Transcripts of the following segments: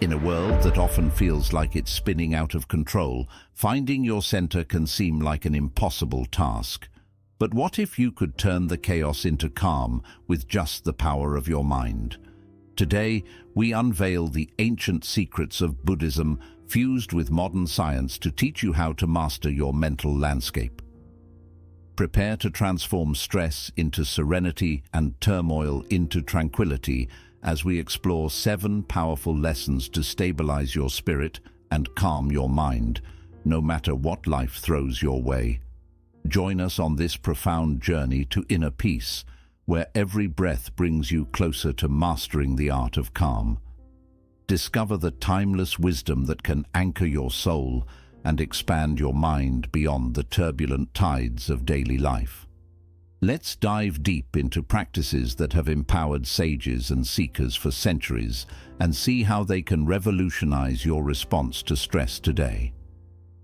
In a world that often feels like it's spinning out of control, finding your center can seem like an impossible task. But what if you could turn the chaos into calm with just the power of your mind? Today, we unveil the ancient secrets of Buddhism fused with modern science to teach you how to master your mental landscape. Prepare to transform stress into serenity and turmoil into tranquility as we explore 7 powerful lessons to stabilize your spirit and calm your mind, no matter what life throws your way. Join us on this profound journey to inner peace, where every breath brings you closer to mastering the art of calm. Discover the timeless wisdom that can anchor your soul and expand your mind beyond the turbulent tides of daily life. Let's dive deep into practices that have empowered sages and seekers for centuries and see how they can revolutionize your response to stress today.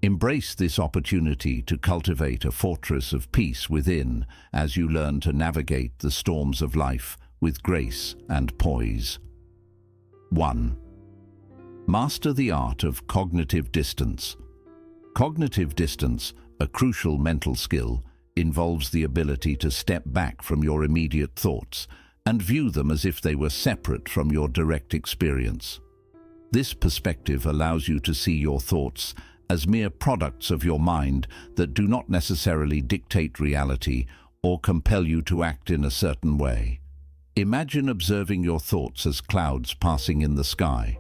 Embrace this opportunity to cultivate a fortress of peace within as you learn to navigate the storms of life with grace and poise. 1. Master the art of cognitive distance. Cognitive distance, a crucial mental skill, involves the ability to step back from your immediate thoughts and view them as if they were separate from your direct experience. This perspective allows you to see your thoughts as mere products of your mind that do not necessarily dictate reality or compel you to act in a certain way. Imagine observing your thoughts as clouds passing in the sky.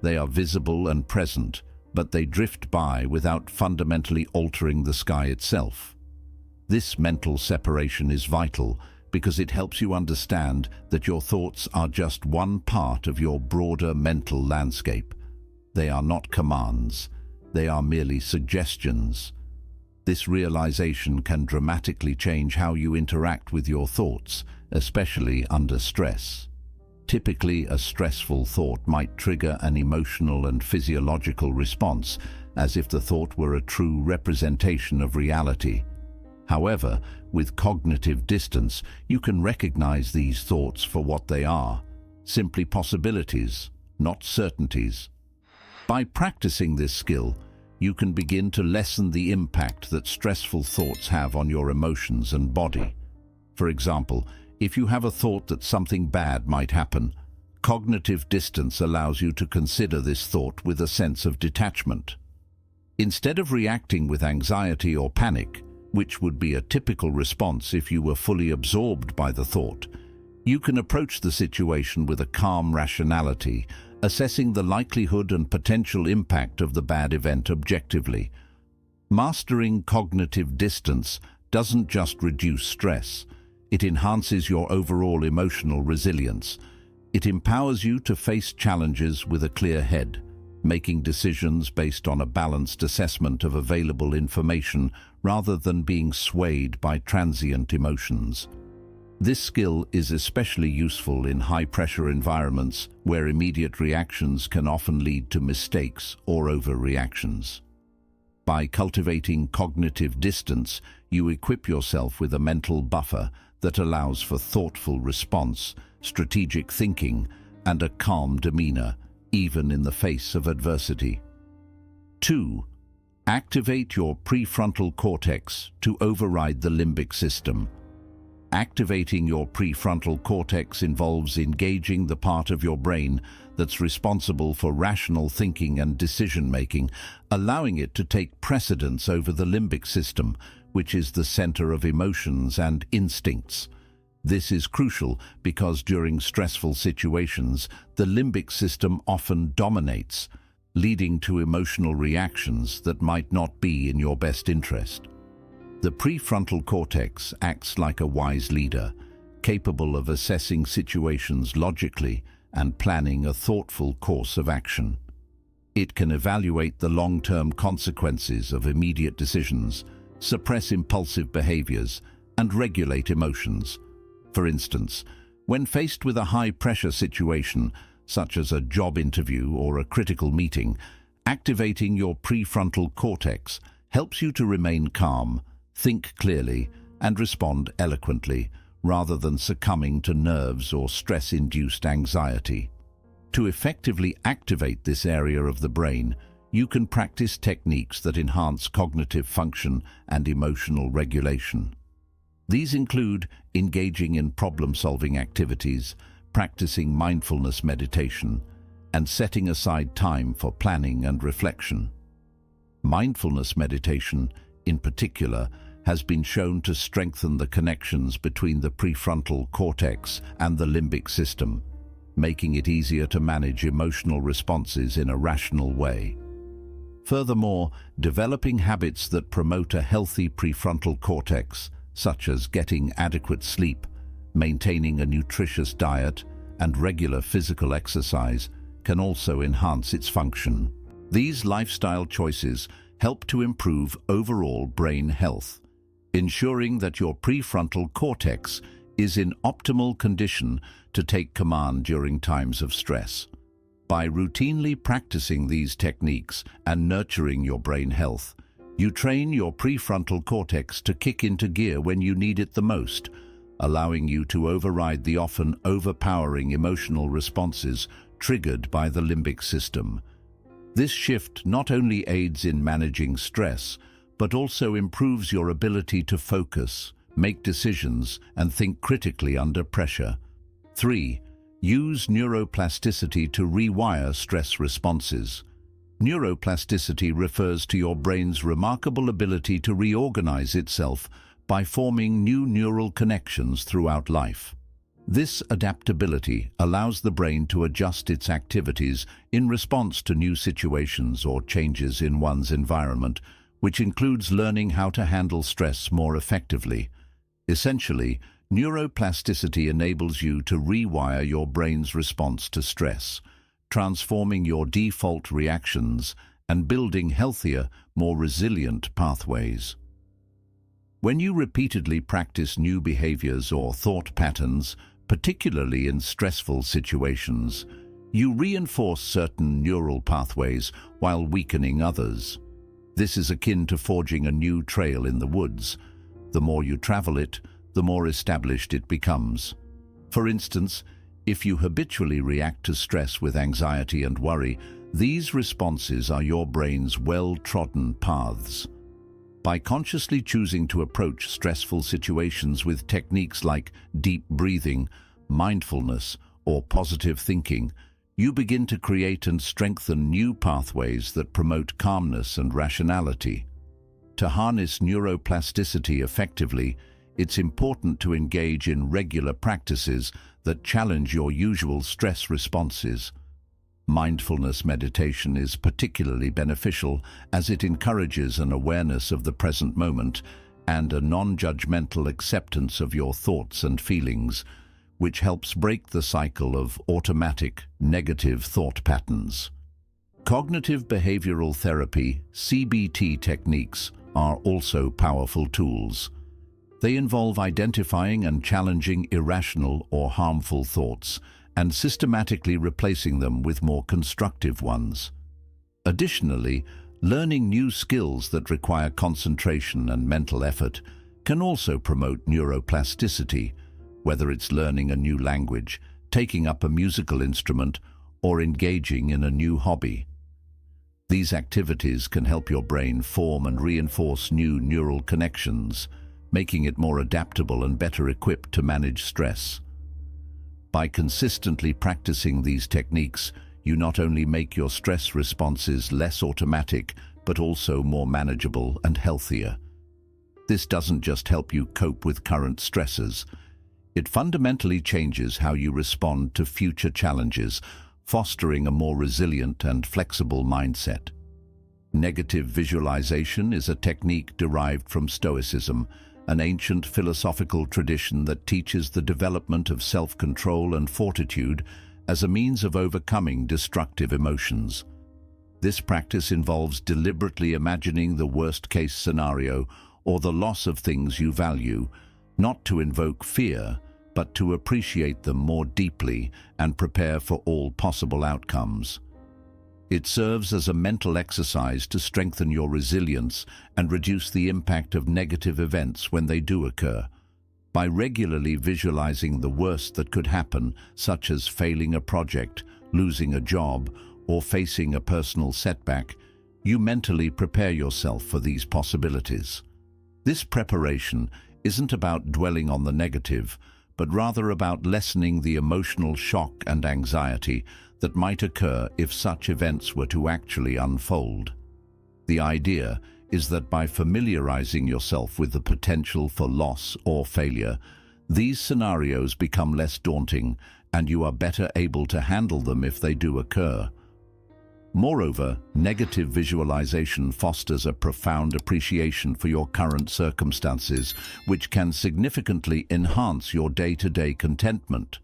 They are visible and present, but they drift by without fundamentally altering the sky itself. This mental separation is vital because it helps you understand that your thoughts are just one part of your broader mental landscape. They are not commands. They are merely suggestions. This realization can dramatically change how you interact with your thoughts, especially under stress. Typically, a stressful thought might trigger an emotional and physiological response, as if the thought were a true representation of reality. However, with cognitive distance, you can recognize these thoughts for what they are, simply possibilities, not certainties. By practicing this skill, you can begin to lessen the impact that stressful thoughts have on your emotions and body. For example, if you have a thought that something bad might happen, cognitive distance allows you to consider this thought with a sense of detachment. Instead of reacting with anxiety or panic, which would be a typical response if you were fully absorbed by the thought, you can approach the situation with a calm rationality, assessing the likelihood and potential impact of the bad event objectively. Mastering cognitive distance doesn't just reduce stress, it enhances your overall emotional resilience. It empowers you to face challenges with a clear head, making decisions based on a balanced assessment of available information rather than being swayed by transient emotions. This skill is especially useful in high-pressure environments where immediate reactions can often lead to mistakes or overreactions. By cultivating cognitive distance, you equip yourself with a mental buffer that allows for thoughtful response, strategic thinking, and a calm demeanor, even in the face of adversity. 2. Activate your prefrontal cortex to override the limbic system. Activating your prefrontal cortex involves engaging the part of your brain that's responsible for rational thinking and decision-making, allowing it to take precedence over the limbic system, which is the center of emotions and instincts. This is crucial because during stressful situations, the limbic system often dominates, leading to emotional reactions that might not be in your best interest. The prefrontal cortex acts like a wise leader, capable of assessing situations logically and planning a thoughtful course of action. It can evaluate the long-term consequences of immediate decisions, suppress impulsive behaviors, and regulate emotions. For instance, when faced with a high-pressure situation, such as a job interview or a critical meeting, activating your prefrontal cortex helps you to remain calm, think clearly, and respond eloquently, rather than succumbing to nerves or stress-induced anxiety. To effectively activate this area of the brain, you can practice techniques that enhance cognitive function and emotional regulation. These include engaging in problem-solving activities, practicing mindfulness meditation, and setting aside time for planning and reflection. Mindfulness meditation, in particular, has been shown to strengthen the connections between the prefrontal cortex and the limbic system, making it easier to manage emotional responses in a rational way. Furthermore, developing habits that promote a healthy prefrontal cortex, such as getting adequate sleep, maintaining a nutritious diet, and regular physical exercise, can also enhance its function. These lifestyle choices help to improve overall brain health, ensuring that your prefrontal cortex is in optimal condition to take command during times of stress. By routinely practicing these techniques and nurturing your brain health, you train your prefrontal cortex to kick into gear when you need it the most, allowing you to override the often overpowering emotional responses triggered by the limbic system. This shift not only aids in managing stress, but also improves your ability to focus, make decisions, and think critically under pressure. 3. Use neuroplasticity to rewire stress responses. Neuroplasticity refers to your brain's remarkable ability to reorganize itself by forming new neural connections throughout life. This adaptability allows the brain to adjust its activities in response to new situations or changes in one's environment, which includes learning how to handle stress more effectively. Essentially, neuroplasticity enables you to rewire your brain's response to stress, transforming your default reactions and building healthier, more resilient pathways. When you repeatedly practice new behaviors or thought patterns, particularly in stressful situations, you reinforce certain neural pathways while weakening others. This is akin to forging a new trail in the woods. The more you travel it, the more established it becomes. For instance, if you habitually react to stress with anxiety and worry, these responses are your brain's well-trodden paths. By consciously choosing to approach stressful situations with techniques like deep breathing, mindfulness, or positive thinking, you begin to create and strengthen new pathways that promote calmness and rationality. To harness neuroplasticity effectively, it's important to engage in regular practices that challenge your usual stress responses. Mindfulness meditation is particularly beneficial as it encourages an awareness of the present moment and a non-judgmental acceptance of your thoughts and feelings, which helps break the cycle of automatic, negative thought patterns. Cognitive behavioral therapy, CBT techniques, are also powerful tools. They involve identifying and challenging irrational or harmful thoughts and systematically replacing them with more constructive ones. Additionally, learning new skills that require concentration and mental effort can also promote neuroplasticity, whether it's learning a new language, taking up a musical instrument, or engaging in a new hobby. These activities can help your brain form and reinforce new neural connections, making it more adaptable and better equipped to manage stress. By consistently practicing these techniques, you not only make your stress responses less automatic, but also more manageable and healthier. This doesn't just help you cope with current stresses. It fundamentally changes how you respond to future challenges, fostering a more resilient and flexible mindset. Negative visualization is a technique derived from Stoicism, an ancient philosophical tradition that teaches the development of self-control and fortitude as a means of overcoming destructive emotions. This practice involves deliberately imagining the worst-case scenario or the loss of things you value, not to invoke fear, but to appreciate them more deeply and prepare for all possible outcomes. It serves as a mental exercise to strengthen your resilience and reduce the impact of negative events when they do occur. By regularly visualizing the worst that could happen, such as failing a project, losing a job, or facing a personal setback, you mentally prepare yourself for these possibilities. This preparation isn't about dwelling on the negative, but rather about lessening the emotional shock and anxiety that might occur if such events were to actually unfold. The idea is that by familiarizing yourself with the potential for loss or failure, these scenarios become less daunting and you are better able to handle them if they do occur. Moreover, negative visualization fosters a profound appreciation for your current circumstances, which can significantly enhance your day-to-day contentment.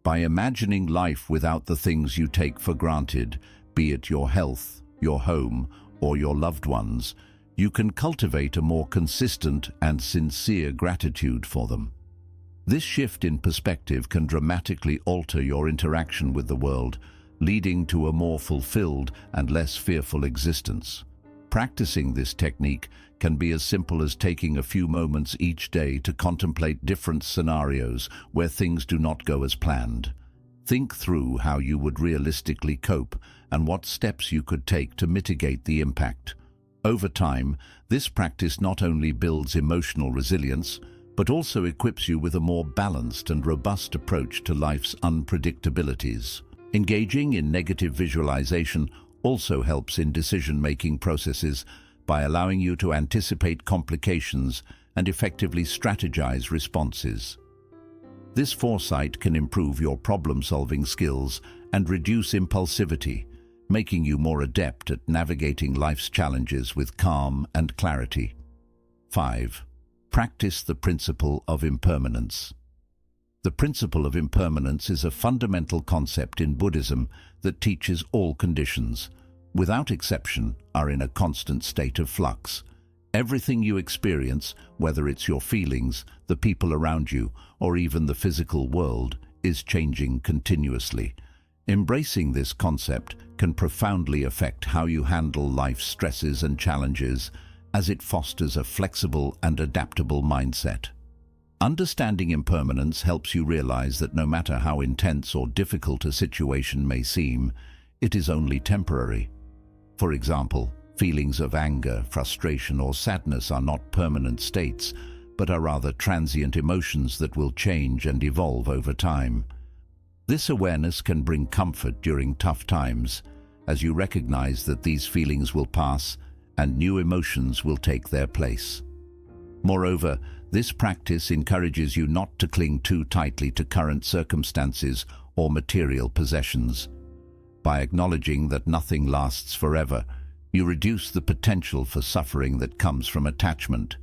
By imagining life without the things you take for granted, be it your health, your home, or your loved ones, you can cultivate a more consistent and sincere gratitude for them. This shift in perspective can dramatically alter your interaction with the world, leading to a more fulfilled and less fearful existence. Practicing this technique can be as simple as taking a few moments each day to contemplate different scenarios where things do not go as planned. Think through how you would realistically cope and what steps you could take to mitigate the impact. Over time, this practice not only builds emotional resilience, but also equips you with a more balanced and robust approach to life's unpredictabilities. Engaging in negative visualization also helps in decision-making processes by allowing you to anticipate complications and effectively strategize responses. This foresight can improve your problem-solving skills and reduce impulsivity, making you more adept at navigating life's challenges with calm and clarity. 5. Practice the principle of impermanence. The principle of impermanence is a fundamental concept in Buddhism that teaches all conditions, without exception, are in a constant state of flux. Everything you experience, whether it's your feelings, the people around you, or even the physical world, is changing continuously. Embracing this concept can profoundly affect how you handle life's stresses and challenges, as it fosters a flexible and adaptable mindset. Understanding impermanence helps you realize that no matter how intense or difficult a situation may seem, it is only temporary. For example, feelings of anger, frustration, or sadness are not permanent states, but are rather transient emotions that will change and evolve over time. This awareness can bring comfort during tough times, as you recognize that these feelings will pass and new emotions will take their place. Moreover, this practice encourages you not to cling too tightly to current circumstances or material possessions. By acknowledging that nothing lasts forever, you reduce the potential for suffering that comes from attachment.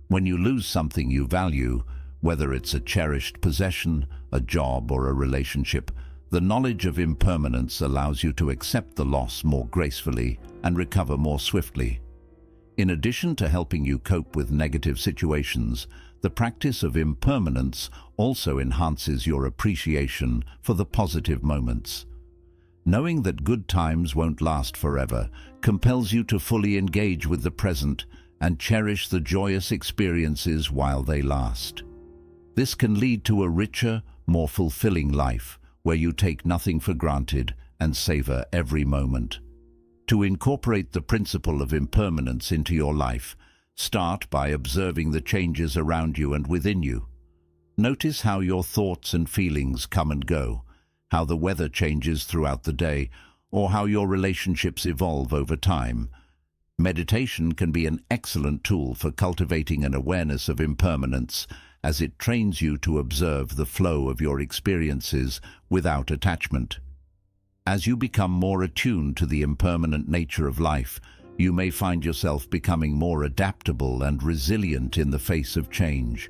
When you lose something you value, whether it's a cherished possession, a job, or a relationship, the knowledge of impermanence allows you to accept the loss more gracefully and recover more swiftly. In addition to helping you cope with negative situations, the practice of impermanence also enhances your appreciation for the positive moments. Knowing that good times won't last forever compels you to fully engage with the present and cherish the joyous experiences while they last. This can lead to a richer, more fulfilling life, where you take nothing for granted and savor every moment. To incorporate the principle of impermanence into your life, start by observing the changes around you and within you. Notice how your thoughts and feelings come and go, how the weather changes throughout the day, or how your relationships evolve over time. Meditation can be an excellent tool for cultivating an awareness of impermanence, as it trains you to observe the flow of your experiences without attachment. As you become more attuned to the impermanent nature of life, you may find yourself becoming more adaptable and resilient in the face of change.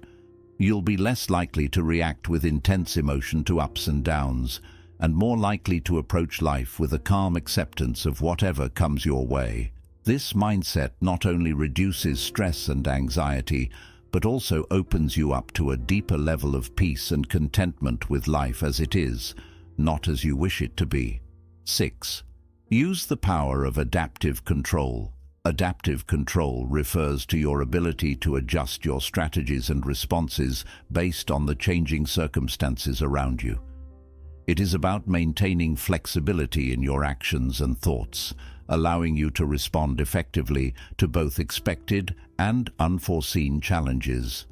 You'll be less likely to react with intense emotion to ups and downs, and more likely to approach life with a calm acceptance of whatever comes your way. This mindset not only reduces stress and anxiety, but also opens you up to a deeper level of peace and contentment with life as it is, not as you wish it to be. 6. Use the power of adaptive control. Adaptive control refers to your ability to adjust your strategies and responses based on the changing circumstances around you. It is about maintaining flexibility in your actions and thoughts, allowing you to respond effectively to both expected and unforeseen challenges.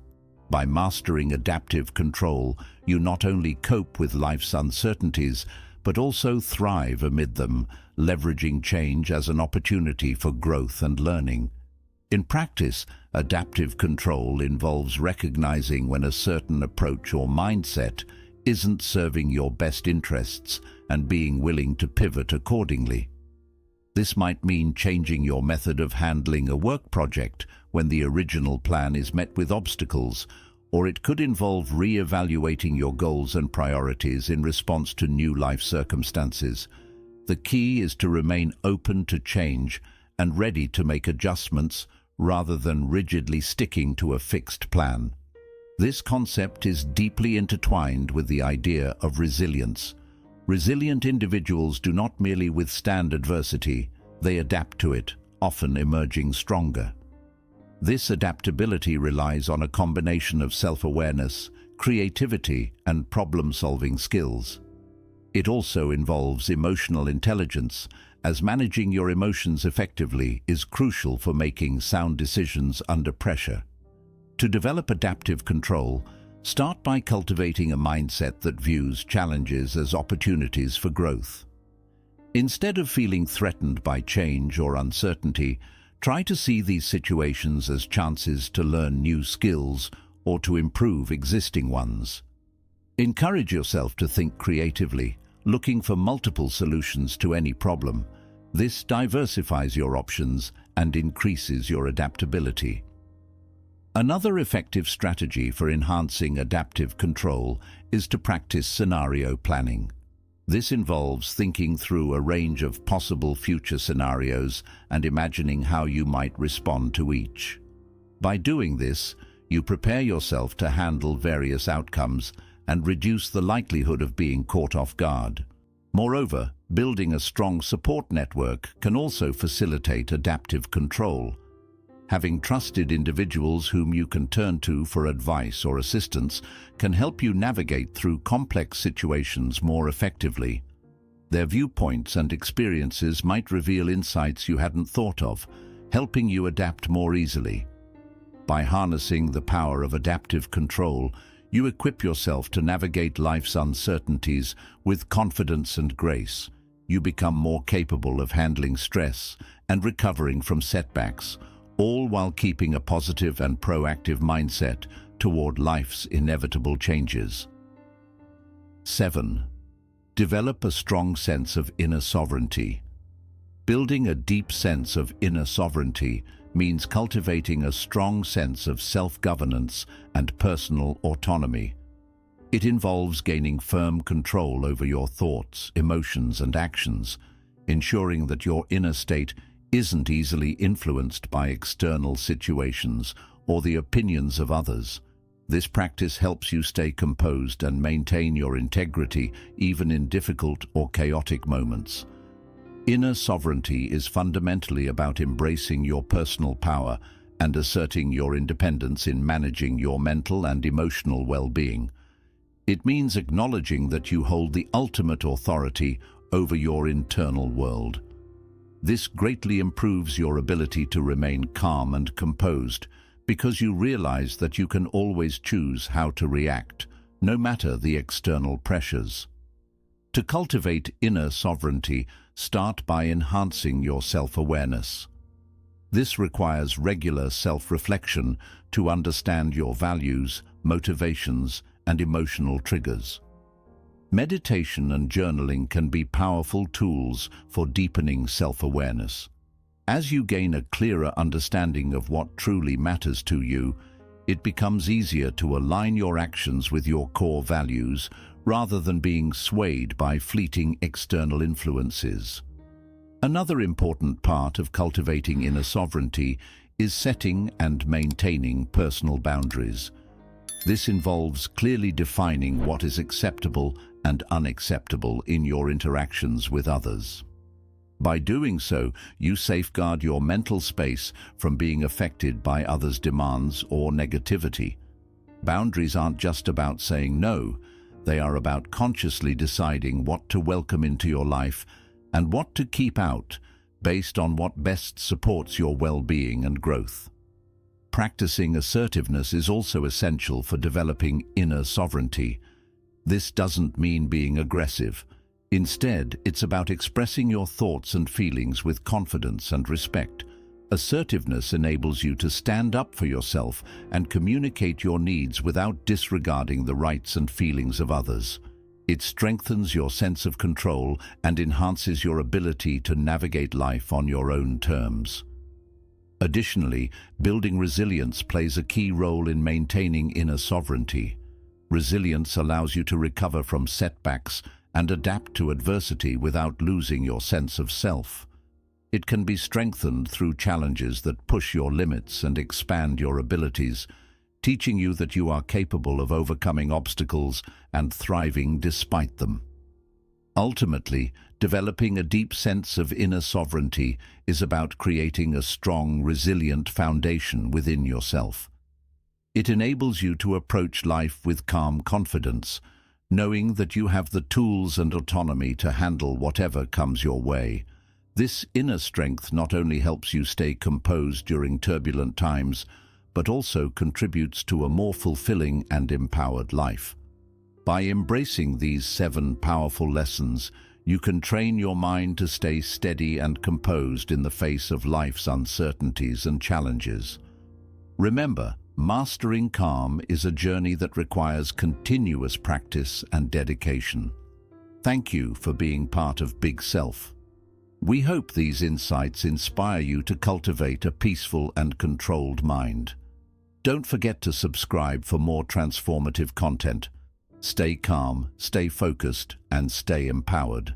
By mastering adaptive control, you not only cope with life's uncertainties, but also thrive amid them, leveraging change as an opportunity for growth and learning. In practice, adaptive control involves recognizing when a certain approach or mindset isn't serving your best interests and being willing to pivot accordingly. This might mean changing your method of handling a work project when the original plan is met with obstacles, or it could involve re-evaluating your goals and priorities in response to new life circumstances. The key is to remain open to change and ready to make adjustments rather than rigidly sticking to a fixed plan. This concept is deeply intertwined with the idea of resilience. Resilient individuals do not merely withstand adversity, they adapt to it, often emerging stronger. This adaptability relies on a combination of self-awareness, creativity, and problem-solving skills. It also involves emotional intelligence, as managing your emotions effectively is crucial for making sound decisions under pressure. To develop adaptive control, start by cultivating a mindset that views challenges as opportunities for growth. Instead of feeling threatened by change or uncertainty, try to see these situations as chances to learn new skills or to improve existing ones. Encourage yourself to think creatively, looking for multiple solutions to any problem. This diversifies your options and increases your adaptability. Another effective strategy for enhancing adaptive control is to practice scenario planning. This involves thinking through a range of possible future scenarios and imagining how you might respond to each. By doing this, you prepare yourself to handle various outcomes and reduce the likelihood of being caught off guard. Moreover, building a strong support network can also facilitate adaptive control. Having trusted individuals whom you can turn to for advice or assistance can help you navigate through complex situations more effectively. Their viewpoints and experiences might reveal insights you hadn't thought of, helping you adapt more easily. By harnessing the power of adaptive control, you equip yourself to navigate life's uncertainties with confidence and grace. You become more capable of handling stress and recovering from setbacks, all while keeping a positive and proactive mindset toward life's inevitable changes. 7. Develop a strong sense of inner sovereignty. Building a deep sense of inner sovereignty means cultivating a strong sense of self-governance and personal autonomy. It involves gaining firm control over your thoughts, emotions, and actions, ensuring that your inner state isn't easily influenced by external situations or the opinions of others. This practice helps you stay composed and maintain your integrity even in difficult or chaotic moments. Inner sovereignty is fundamentally about embracing your personal power and asserting your independence in managing your mental and emotional well-being. It means acknowledging that you hold the ultimate authority over your internal world. This greatly improves your ability to remain calm and composed because you realize that you can always choose how to react, no matter the external pressures. To cultivate inner sovereignty, start by enhancing your self-awareness. This requires regular self-reflection to understand your values, motivations, and emotional triggers. Meditation and journaling can be powerful tools for deepening self-awareness. As you gain a clearer understanding of what truly matters to you, it becomes easier to align your actions with your core values rather than being swayed by fleeting external influences. Another important part of cultivating inner sovereignty is setting and maintaining personal boundaries. This involves clearly defining what is acceptable and unacceptable in your interactions with others. By doing so, you safeguard your mental space from being affected by others' demands or negativity. Boundaries aren't just about saying no, They are about consciously deciding what to welcome into your life and what to keep out, based on what best supports your well-being and growth. Practicing assertiveness is also essential for developing inner sovereignty. This doesn't mean being aggressive. Instead, it's about expressing your thoughts and feelings with confidence and respect. Assertiveness enables you to stand up for yourself and communicate your needs without disregarding the rights and feelings of others. It strengthens your sense of control and enhances your ability to navigate life on your own terms. Additionally, building resilience plays a key role in maintaining inner sovereignty. Resilience allows you to recover from setbacks and adapt to adversity without losing your sense of self. It can be strengthened through challenges that push your limits and expand your abilities, teaching you that you are capable of overcoming obstacles and thriving despite them. Ultimately, developing a deep sense of inner sovereignty is about creating a strong, resilient foundation within yourself. It enables you to approach life with calm confidence, knowing that you have the tools and autonomy to handle whatever comes your way. This inner strength not only helps you stay composed during turbulent times, but also contributes to a more fulfilling and empowered life. By embracing these 7 powerful lessons, you can train your mind to stay steady and composed in the face of life's uncertainties and challenges. Remember, mastering calm is a journey that requires continuous practice and dedication. Thank you for being part of Big Self. We hope these insights inspire you to cultivate a peaceful and controlled mind. Don't forget to subscribe for more transformative content. Stay calm, stay focused, and stay empowered.